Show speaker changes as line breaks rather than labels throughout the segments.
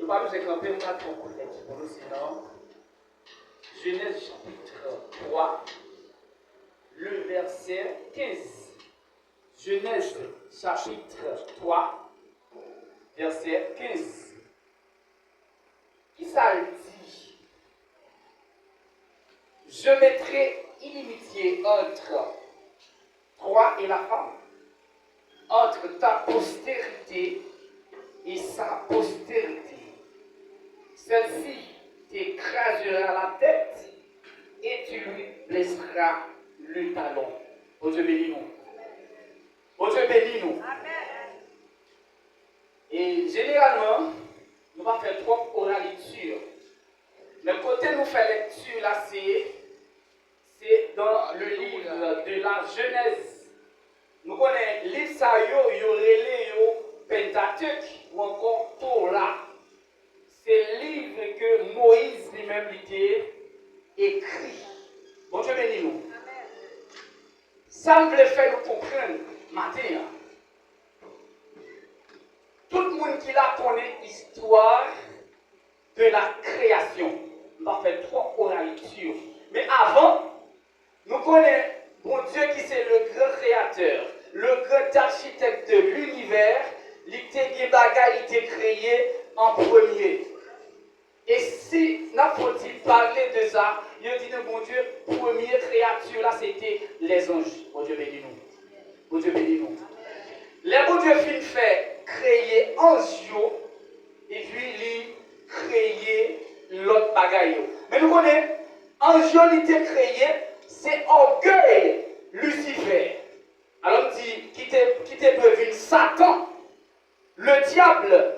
pas nous éclamper, nous allons pour nous, sinon. Genèse chapitre 3, le verset 15. Genèse chapitre 3, verset 15. Qui ça dit? Je mettrai inimitié entre toi et la femme, entre ta postérité et sa postérité. Celle-ci t'écrasera la tête et tu lui blesseras le talon. Oh Dieu bénis nous. Oh Dieu bénis nous. Et généralement, nous allons faire trop oral lecture. Le côté nous fait lecture là, c'est dans le livre de la Genèse. Nous connaissons livre ça yo relé Pentateuque ou encore Torah. C'est le livre que Moïse lui-même a écrit. Bon Dieu bénis nous. Ça me fait nous comprendre matin. Tout le monde qui la connaît l'histoire de la création. On va faire trois oralitures. Mais avant, nous connaissons bon Dieu qui c'est le grand créateur, le grand architecte de l'univers. Il était créé en premier. Et si nous avons parler de ça, il dit que bon Dieu, première créature là, c'était les anges. Bon Dieu bénis nous. Bon Dieu bénis nous. Les bon Dieu fin fait créer anges et puis il créer l'autre bagaille. Mais nous connaissons, ange il était créé, c'est orgueil Lucifer. Alors on dit qui était devenu Satan. Le diable,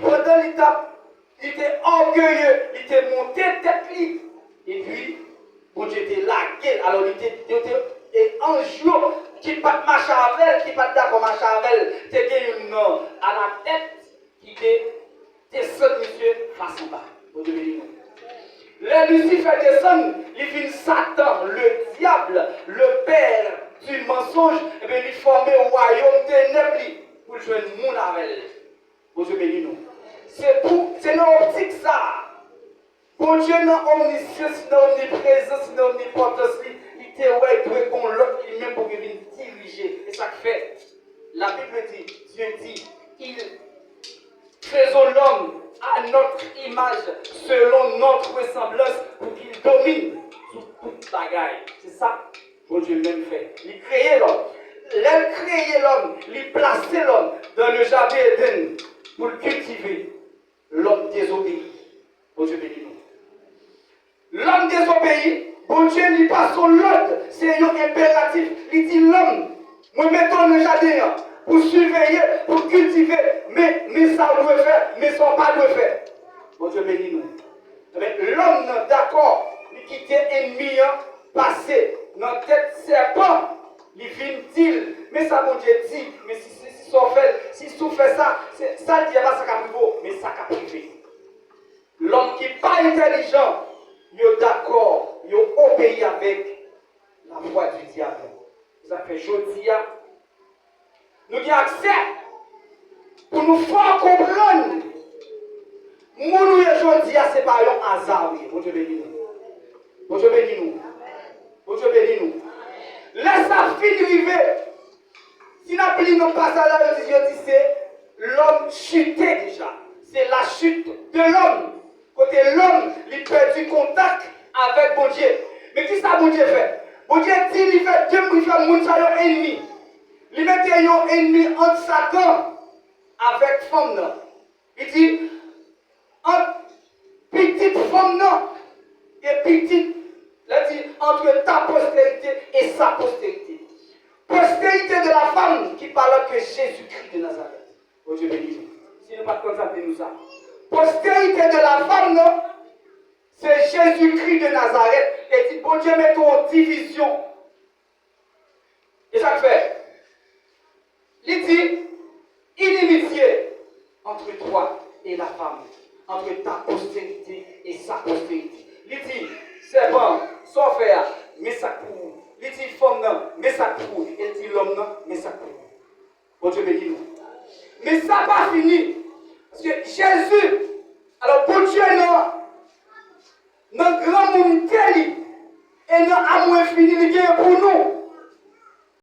pendant l'étape, il était orgueilleux, il était monté tête libre. Et puis, bon Dieu était lagué. Alors il était un jour qui pas marcher avec elle, qui pas d'accord marcher avec elle. C'était une à la tête qui était descend monsieur face en bas. Bon Dieu béni nous. Le Lucifer descend, il vient Satan, le diable, le père du mensonge, et bien il formait un royaume ténèbres. Pour jouer le monde avec elle. Bon Dieu bénis nous. C'est dans l'optique ça. Bon Dieu dans omniscience, dans omniprésence, dans omnipotence, il était ouais, doit qu'on l'autre, il même pour qu'il vienne diriger. Et ça fait. La Bible dit, Dieu dit, faisons l'homme à notre image, selon notre ressemblance, pour qu'il domine sur toute bagaille. C'est ça que Dieu même fait. Il crée l'homme. Il créé l'homme, il placé l'homme dans le jardin d'Éden pour le cultiver. L'homme désobéit. Bon Dieu bénis nous. L'homme désobéit, bon Dieu n'y passe son l'ordre, c'est un impératif. Il dit l'homme, moi mettons le jardin pour surveiller, pour cultiver, mais ça on doit faire, mais ça on pas doit faire. Bon Dieu bénis nous. L'homme, d'accord, il quitte ennemi passé, dans tête serpent. Il vient dire, mais ça mon Dieu dit, mais si on fait ça, ça dit pas ça qu'a privé, mais ça qu'a privé. L'homme qui n'est pas intelligent, il est d'accord, il obéit avec la voix du diable. Vous avez fait Jodia. Nous avons accès pour nous faire comprendre. Mon et Jodia, ce n'est pas un hasard. Bon Dieu bénis nous. Bon Dieu bénis nous. Bon Dieu bénis nous. Laisse la fin arriver. Si nous appelons nos passages là, Dieu dit c'est l'homme chuté déjà. C'est la chute de l'homme. Côté l'homme, il perd du contact avec bon Dieu. Mais qui ça bon Dieu fait? Bon Dieu dit il fait Dieu il fait moun sa yon ennemi. Il met un ennemi entre Satan avec femme. Il dit entre petite femme et petite. Il dit entre ta postérité et sa postérité. Postérité de la femme qui parle que Jésus-Christ de Nazareth. Oh Dieu béni. Si nous ne pas contenter nous ça. Postérité de la femme, non, c'est Jésus-Christ de Nazareth. Et dit, bon Dieu, mettons en division. Et ça fait. Il dit, inimitié entre toi et la femme, entre ta postérité et sa postérité. Il dit, c'est bon, sans faire, mais ça court. Il dit, femme, non, mais ça court. Il dit, l'homme, non, mais ça court. Bon Dieu bénis nous. Mais ça n'a pas fini. Parce que Jésus, dans le grand monde tel, et dans l'amour infini, il est pour nous.